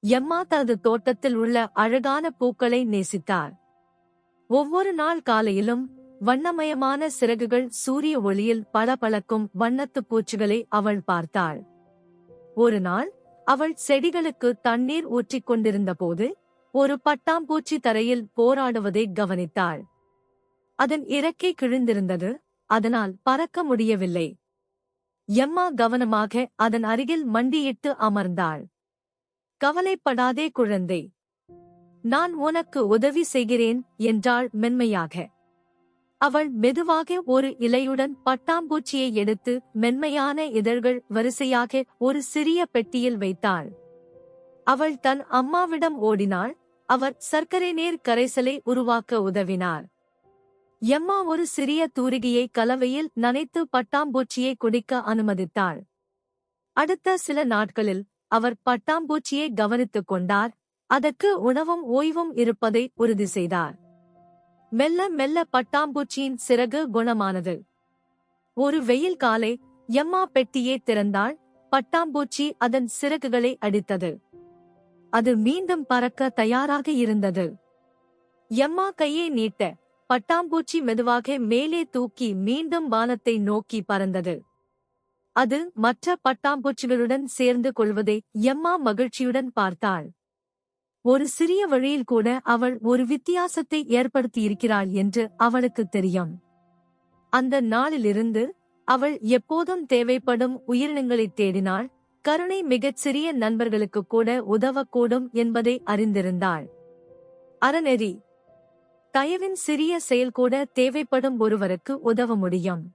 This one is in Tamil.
எம்மா தனது தோட்டத்தில் உள்ள அழகான பூக்களை நேசித்தார். ஒவ்வொரு நாள் காலையிலும் வண்ணமயமான சிறகுகள் சூரிய ஒளியில் பளபளக்கும் வண்ணத்துப் பூச்சிகளை அவள் பார்த்தாள். ஒரு நாள் அவள் செடிகளுக்கு தண்ணீர் ஊற்றிக் கொண்டிருந்தபோது ஒரு பட்டாம்பூச்சி தரையில் போராடுவதை கவனித்தாள். அதன் இறக்கை கிழிந்திருந்தது, அதனால் பறக்க முடியவில்லை. எம்மா கவனமாக அதன் அருகில் மண்டியிட்டு அமர்ந்தாள். கவலைப்படாதே குழந்தை, நான் உனக்கு உதவி செய்கிறேன் என்றாள் மென்மையாக. அவள் மெதுவாக ஒரு இலையுடன் பட்டாம்பூச்சியை எடுத்து மென்மையான இதழ்கள் வரிசையாக ஒரு சிறிய பெட்டியில் வைத்தாள். அவள் தன் அம்மாவிடம் ஓடினாள். அவர் சர்க்கரை நீர் கரைசலை உருவாக்க உதவினார். எம்மா ஒரு சிறிய தூரிகையை கலவையில் நனைத்து பட்டாம்பூச்சியை குடிக்க அனுமதித்தாள். அடுத்த சில நாட்களில் அவர் பட்டாம்பூச்சியை கவனித்துக் கொண்டார். அதற்கு உணவும் ஓய்வும் இருப்பதை உறுதி செய்தார். மெல்ல மெல்ல பட்டாம்பூச்சியின் சிறகு குணமானது. ஒரு வெயில் காலை எம்மா பெட்டியை திறந்தாள். பட்டாம்பூச்சி அதன் சிறகுகளை அடித்தது. அது மீண்டும் பறக்க தயாராக இருந்தது. எம்மா கையை நீட்ட பட்டாம்பூச்சி மெதுவாக மேலே தூக்கி மீண்டும் வானத்தை நோக்கி பறந்தது. அது மற்ற பட்டாம்பூச்சிகளுடன் சேர்ந்து கொள்வதை எம்மா மகிழ்ச்சியுடன் பார்த்தாள். ஒரு சிறிய வழியில் கூட அவள் ஒரு வித்தியாசத்தை ஏற்படுத்தியிருக்கிறாள் என்று அவளுக்கு தெரியும். அந்த நாளிலிருந்து அவள் எப்போதும் தேவைப்படும் உயிரினங்களைத் தேடினாள். கருணை மிகச் சிறிய நண்பர்களுக்கு கூட உதவக்கூடும் என்பதை அறிந்திருந்தாள். அறநெறி, தயவின் சிறிய செயல் கூட தேவைப்படும் ஒருவருக்கு உதவ முடியும்.